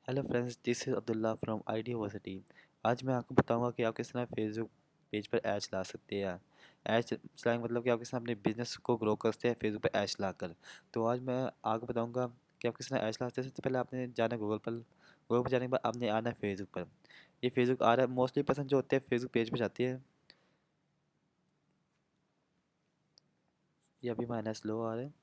Hello friends, this is Abdullah from ID university. आज मैं आपको बताऊंगा कि आप किस तरह फेसबुक पेज पर ऐड चला सकते हैं। ऐड चलाएंगे मतलब कि आप किस तरह अपने बिजनेस को ग्रो कर सकते हैं फेसबुक पर ऐड चलाकर। तो आज मैं आपको बताऊंगा कि आप किस तरह ऐड चला सकते हैं। सबसे पहले आपने जाना गूगल पर जाने के बाद आपने आना है फेसबुक पर। ये फेसबुक आ रहा है, मोस्टली पर्सन जो होते हैं फेसबुक पेज पर जाते हैं। ये अभी माइनस स्लो आ रहा है।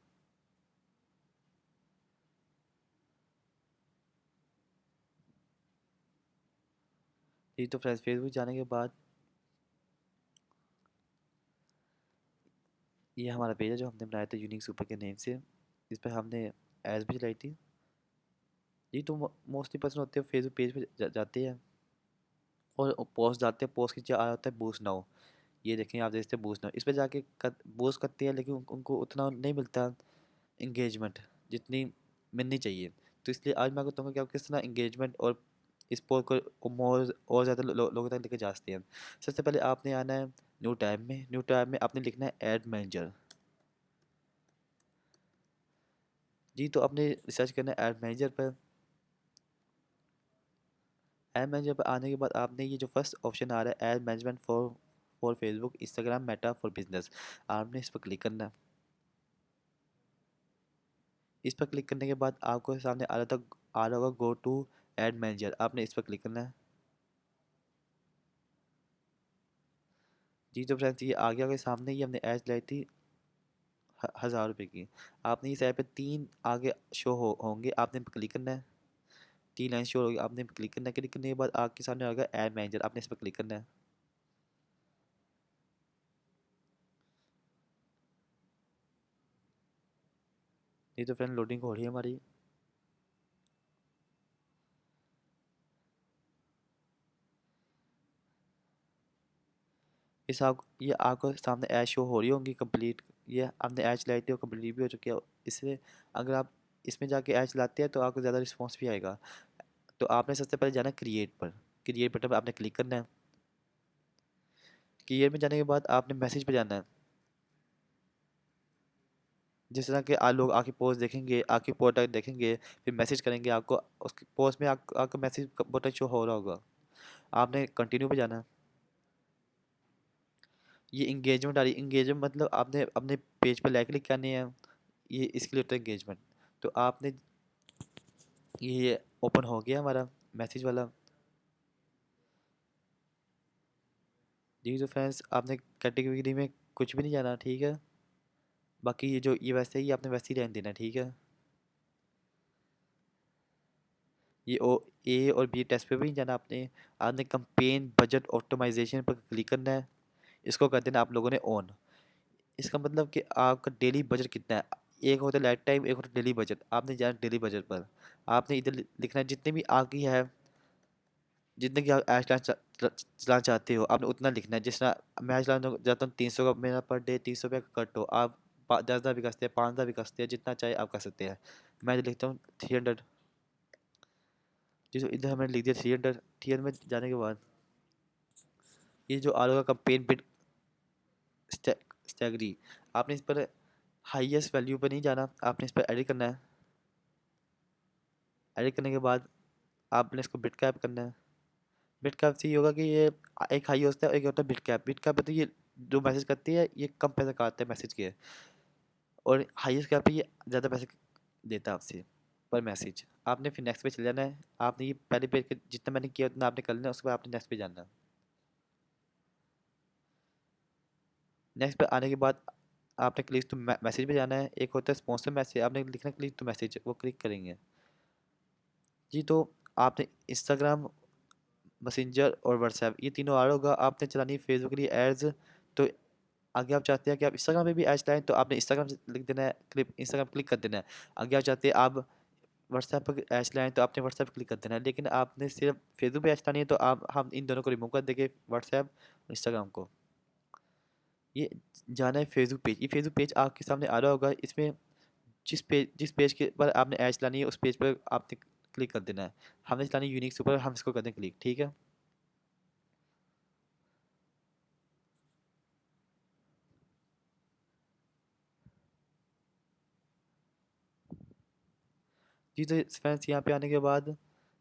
जी तो फ्रेंड्स, फेसबुक जाने के बाद ये हमारा पेज है जो हमने बनाया था यूनिक सुपर के नेम से। इस पर हमने एड्स भी चलाई थी। जी तो मोस्टली पर्सन होते हैं फेसबुक पेज पे जाते हैं और पोस्ट डालते हैं। पोस्ट के आ जाता है बूस्ट नाउ। ये देखें, आप देखते हैं बूस्ट नाउ, इस पे जाके बूस्ट करते हैं, लेकिन उनको उतना नहीं मिलता इंगेजमेंट जितनी मिलनी चाहिए। तो इसलिए आज मैं आपको बताऊंगा कि आप किस तरह इंगेजमेंट और इस पोस्ट को मोर और ज़्यादा लोगों तक लेके जा सकते हैं। सबसे पहले आपने आना है न्यू टैब में आपने लिखना है एड मैनेजर। जी तो आपने रिसर्च करना है एड मैनेजर पर। एड मैनेजर पर आने के बाद आपने ये जो फर्स्ट ऑप्शन आ रहा है ad management for Facebook Instagram Meta for business, आपने इस पर क्लिक करना है। इस पर क्लिक करने के बाद आपको सामने आ रहा होगा गो टू एड मैनेजर, आपने इस पर क्लिक करना है। जी तो फ्रेंड्स, ये आ गया के सामने। ये हमने एड लाई थी 1000 रुपये की। आपने इस ऐप पे तीन आगे शो होंगे, आपने इस पर क्लिक करना है। तीन लाइन शो होगी, आपने इस पर क्लिक करना है। क्लिक करने के बाद आपके सामने आएगा एड मैनेजर, आपने इस पर क्लिक करना है। ये तो फ्रेंड लोडिंग हो रही है हमारी। ये आपको सामने ऐड शो हो रही होंगी कंप्लीट। ये आपने ऐड चलाई थी और कंप्लीट भी हो चुकी है। इससे अगर आप इसमें जाके ऐड चलाते हैं तो आपको ज़्यादा रिस्पॉन्स भी आएगा। तो आपने सबसे पहले जाना है क्रिएट पर। क्रिएट बटन पर आपने क्लिक करना है। क्रिएट में जाने के बाद आपने मैसेज पे जाना है। जिस तरह के लोग आपकी पोस्ट देखेंगे, आपकी प्रोडक्ट देखेंगे, फिर मैसेज करेंगे आपको। उसकी पोस्ट में आपका मैसेज बटन शो हो रहा होगा। आपने कंटिन्यू पे जाना है। ये इंगेजमेंट आ रही है। इंगेजमेंट मतलब आपने अपने पेज पर लाइक क्लिक करनी है। ये इसके लिए होता है इंगेजमेंट। तो आपने ये ओपन हो गया हमारा मैसेज वाला। जी तो फ्रेंड्स, आपने कैटेगरी में कुछ भी नहीं जाना, ठीक है। बाकी ये जो ये वैसे ही आपने वैसे ही रहने देना, ठीक है। ये ओ ए और बी टेस्ट पे भी नहीं जाना आपने। आपने कंपेन बजट ऑप्टिमाइजेशन पर क्लिक करना है। इसको कर देना आप लोगों ने ऑन। इसका मतलब कि आपका डेली बजट कितना है। एक होता है लाइफ टाइम, एक होता है डेली बजट। आपने जाना डेली बजट पर। आपने इधर लिखना है जितने भी आपकी है, जितने की आप ऐश चलाना चाहते हो, आपने उतना लिखना है। जिस तरह मैं चलाना चाहता हूँ 300 का, मेरा पर डे 300 रुपये का कट हो। आप 10,000 भी कर सकते हैं, 5,000 भी कर सकते हैं, जितना चाहे आप कर सकते हैं। मैं जो लिखता हूँ 300। जी तो इधर हमने लिख दिया 300। 300 में जाने के बाद ये जो आलू का कंपेन बिट स्टैगरी, आपने इस पर हाईएस्ट वैल्यू पर नहीं जाना, आपने इस पर एडिट करना है। एडिट करने के बाद आपने इसको बिट कैप करना है। बिट कैप से ये होगा कि ये एक हाई होता है, एक होता है बिट कैप। बिट कैप पे तो ये जो मैसेज करती है ये कम पैसे काटते हैं मैसेज के। और हाईएस्ट कैप पे ये ज़्यादा पैसे देता है आपसे पर मैसेज। आपने फिर नेक्स्ट पे चले जाना है। आपने ये पहले पेज के जितना मैंने किया उतना आपने कर लेना, उसके बाद आपने नेक्स्ट पे जाना है। नेक्स्ट पे आने के बाद आपने क्लिक टू मैसेज पे जाना है। एक होता है स्पॉन्सर मैसेज, आपने लिखना क्लिक टू मैसेज, वो क्लिक करेंगे। जी तो आपने इंस्टाग्राम, मैसेंजर और व्हाट्सएप ये तीनों आ रहा होगा। आपने चलानी है फेसबुक के लिए एड्स। तो आगे आप चाहते हैं कि आप इंस्टाग्राम पे भी एड्स लाएं, तो आपने इंस्टाग्राम से लिख देना है, क्लिप इंस्टाग्राम क्लिक कर देना है। आगे आप चाहते हैं आप व्हाट्सएप पर एड्स लाएं, तो आपने व्हाट्सएप क्लिक कर देना है। लेकिन आपने सिर्फ फेसबुक पे एड्स लानी है, तो आप हम इन दोनों को रिमूव कर देंगे, व्हाट्सएप और इंस्टाग्राम को। ये जाना है फेसबुक पेज। ये फेसबुक पेज आपके सामने आ रहा होगा। इसमें जिस पेज के पर आपने एड्स लानी है उस पेज पर आपने क्लिक कर देना है। हमने चलानी यूनिक सुपर, हम इसको कर दें क्लिक, ठीक है। जी तो फ्रेंड्स, यहाँ पे आने के बाद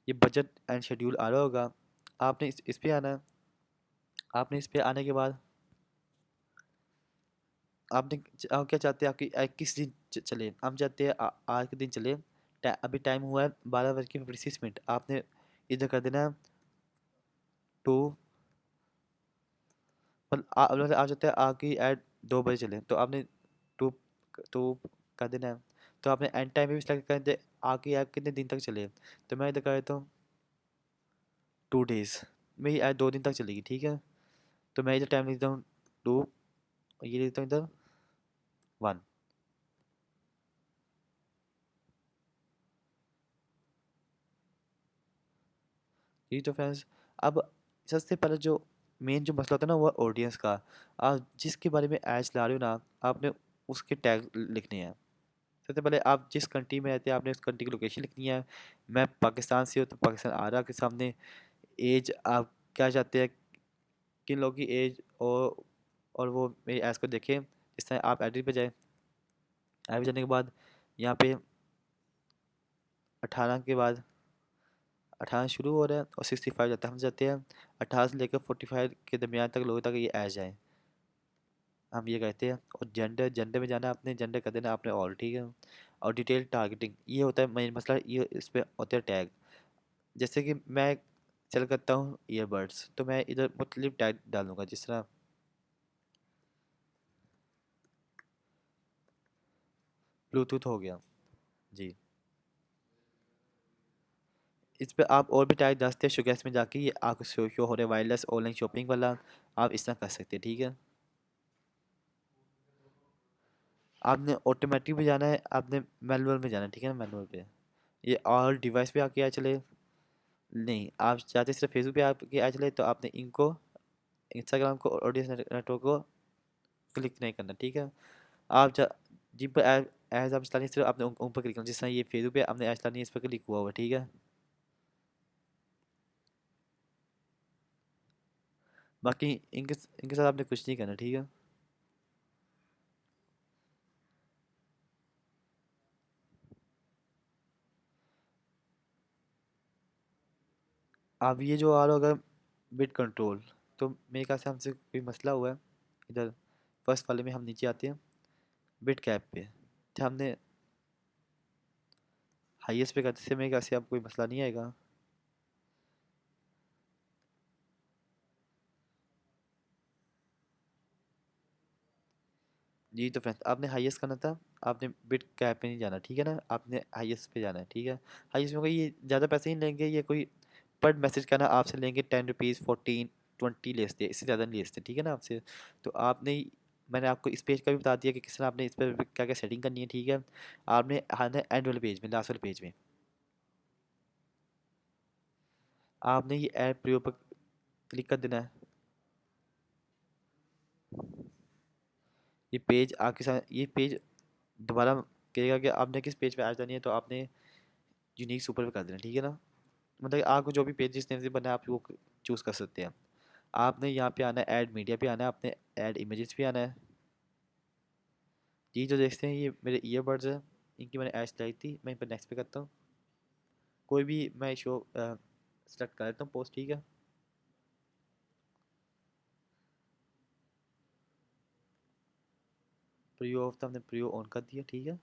ये बजट एंड शेड्यूल आ रहा होगा। आपने इस पे आना है। आपने इस पे आने के बाद आपने आप क्या चाहते हैं, आपकी किस दिन चले? हम चाहते हैं आज के दिन चले। अभी टाइम हुआ है 12 बज के 56 मिनट। आपने इधर कर देना है टू, मतलब आप चाहते हैं आपकी एड 2 बजे चले, तो आपने टू टू कर देना है। तो आपने एंड टाइम भी सिलेक्ट कर दे, आपकी ऐप कितने दिन तक चले। तो मैं इधर कर देता हूँ 2 डेज़। मेरी ऐप 2 दिन तक चलेगी, ठीक है। तो मैं इधर टाइम लिखता हूँ 2, ये लिखता हूँ इधर 1। जी तो फ्रेंड्स, अब सबसे पहले जो मेन जो मसला होता है ना, वो ऑडियंस का। आप जिसके बारे में ऐड चला रहे हो ना, आपने उसके टैग लिखने हैं। सबसे पहले आप जिस कंट्री में रहते हैं, आपने उस कंट्री की लोकेशन लिखनी है। मैं पाकिस्तान से हूँ, तो पाकिस्तान आ रहा के सामने। एज आप क्या चाहते हैं, किन लोगों की एज, और वो मेरी एज को देखें। इस तरह आप एडिट पे जाए। एडिट जाने के बाद यहाँ पे 18 के बाद 18 शुरू हो रहा है और 65 जाता है। हम जाते हैं 18 से लेकर 45 के दरमियान तक लोगों तक ये ऐड जाए, हम ये कहते हैं। और जेंडर, जेंडर में जाना है आपने, जेंडर कर देना आपने ऑल, ठीक है। और डिटेल टारगेटिंग, ये होता है मेन मसला, ये इस पे होते हैं टैग। जैसे कि मैं सेल करता हूँ ईयरबड्स, तो मैं इधर मुख्तलिफ टैग डालूंगा, जिस तरह ब्लूटूथ हो गया। जी, इस पे आप और भी टैग डाल सकते हैं। शोकेस में जाके ये आपको शो हो रहे वायरलेस ऑनलाइन शॉपिंग वाला, आप इस तरह कर सकते हैं, ठीक है। आपने ऑटोमेटिक में जाना है, आपने मैनुअल में जाना है, ठीक है ना, मैनुअल पे। ये ऑल डिवाइस पे आके आ चले। नहीं, आप चाहते सिर्फ फेसबुक पे आपके आ चले, तो आपने इनको इंस्टाग्राम को और ऑडियंस नेटवर्क को क्लिक नहीं करना, ठीक है। आप जिन पर एज आप चलानी है, सिर्फ आपने उन पर क्लिक करना। जिस तरह ये फेसबुक पे आपने एज चलानी है, इस पर क्लिक हुआ हुआ, ठीक है। बाकी इनके इनके साथ आपने कुछ नहीं करना, ठीक है। अब ये जो आ रहा होगा बिट कंट्रोल, तो मेरे ख्याल से हमसे कोई मसला हुआ है। इधर फर्स्ट वाले में हम नीचे आते हैं बिट कैप पे, तो हमने हाईएस्ट पे करते थे। मेरे ख्याल से अब कोई मसला नहीं आएगा। जी तो फ्रेंड्स, आपने हाईएस्ट करना था। आपने बिट कैप पे नहीं जाना, ठीक है ना, आपने हाईएस्ट पे जाना है, ठीक है। हाईएस्ट में कोई ये ज़्यादा पैसे नहीं लेंगे, ये कोई पर मैसेज का ना आपसे लेंगे 10 रुपीज़, 14, 20 लेते हैं, इससे ज़्यादा नहीं लेते, ठीक है ना आपसे। तो आपने, मैंने आपको इस पेज का भी बता दिया कि किस तरह आपने इस पर क्या क्या सेटिंग करनी है, ठीक है। आपने आना है एंड वाले पेज में, लास्ट वाले पेज में। आपने ये ऐड प्रयोग पर क्लिक कर देना है। ये पेज आपके साथ, ये पेज दोबारा कहेगा कि आपने किस पेज पे ऐड करनी है, तो आपने यूनिक सुपर पे कर देना, ठीक है ना। मतलब आपको जो भी पेज जिस नेम से बना है, आप वो चूज़ कर सकते हैं। आपने यहाँ पे आना है ऐड मीडिया पे आना है, आपने ऐड इमेजेस पे आना है। ये जो देखते हैं, ये मेरे ईयरबड्स हैं, इनकी मैंने ऐड चलाई थी। मैं इन पर नेक्स्ट पे करता हूँ। कोई भी मैं शो सेलेक्ट कर लेता हूँ पोस्ट, ठीक है। प्रियो ऑफ, तो हमने प्रियो ऑन कर दिया, ठीक है।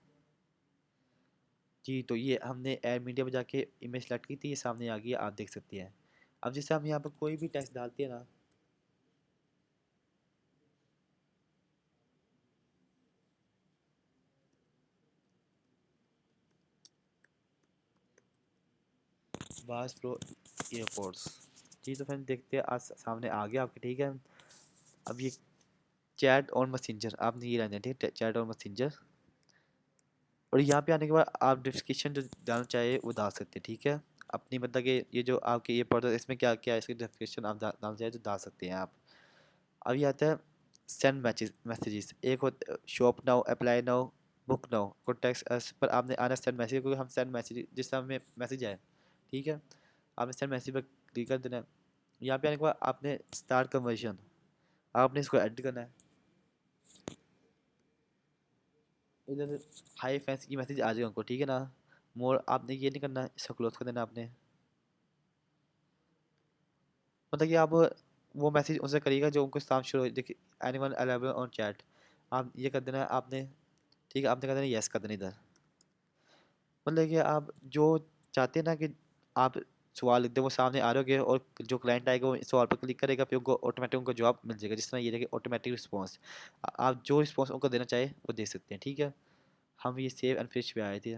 जी, तो ये हमने ऐड मीडिया में जाके इमेज सेलेक्ट की थी, ये सामने आ गई है, आप देख सकते हैं। अब जैसे हम यहाँ पर कोई भी टेक्स्ट डालते हैं ना, बास प्रो एयरपोर्ट्स। जी तो फ्रेंड, देखते हैं आज सामने आ गया आपके, ठीक है। अब ये चैट और मैसेंजर, आपने ये रहना है, ठीक है, चैट और मैसेंजर। और यहाँ पे आने के बाद आप डिस्क्रिप्शन जो डालना चाहिए वो डाल सकते हैं, ठीक है। अपनी मतलब कि ये जो आपके ये पढ़ इसमें क्या क्या है, इसकी डिस्क्रिप्शन आप डालना चाहिए तो डाल सकते हैं आप। अब ये आता है सेंड मैसेजेस। एक होता shop now, apply now, book now, contact us पर आपने आना सेंड मैसेज, क्योंकि हम सेंड मैसेज जिस तरह हमें मैसेज आए, ठीक है। आपने सेंड मैसेज पर क्लिक कर देना है। यहाँ पे आने के बाद आपने स्टार्ट कन्वर्जन, आपने इसको ऐड करना है। इधर हाई फैंस की मैसेज आ जाएगा उनको, ठीक है ना। मोर आपने ये नहीं करना, इसको क्लोज कर देना आपने। मतलब कि आप वो मैसेज उनसे करिएगा जो उनको काम शुरू हो। देखिए एनीवन अवेलेबल ऑन चैट, आप ये कर देना है आपने। ठीक है, आपने कर देना यस कर देना इधर। मतलब कि आप जो चाहते हैं ना कि आप सवाल लिख दें वो सामने आ रहे होगे, और जो क्लाइंट आएगा वो इस सवाल पर क्लिक करेगा, फिर उनको ऑटोमेटिक उनको जवाब मिल जाएगा। जिस तरह ये देखिए ऑटोमेटिक रिस्पॉन्स, आप जो रिस्पॉन्स उनको देना चाहे वो दे सकते हैं। ठीक है, हम ये सेव एंड फिनिश पे आए थे।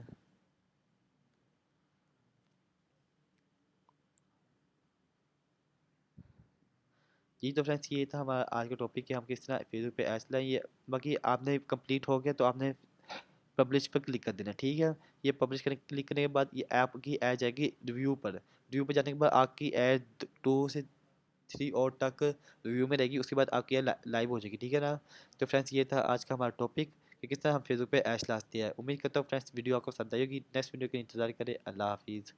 जी तो फ्रेंड्स, ये था हमारा आज का टॉपिक कि हम किस तरह फेसबुक पे ऐड्स लाएं। ये बाकी आपने कंप्लीट हो गया तो आपने पब्लिश पर क्लिक कर देना। ठीक है, ये पब्लिश करने क्लिक करने के बाद ये ऐप की ऐड जाएगी रिव्यू पर। रिव्यू पर जाने के बाद आपकी ऐड 2 से 3 और तक रिव्यू में रहेगी, उसके बाद आपकी ऐड लाइव हो जाएगी। ठीक है ना। तो फ्रेंड्स, ये था आज का हमारा टॉपिक कि किस तरह हम फेसबुक पे ऐड्स लाते हैं। उम्मीद करता हूँ फ्रेंड्स वीडियो आपको पसंद आई होगी। नेक्स्ट वीडियो के इंतजार करें। अल्लाह हाफिज़।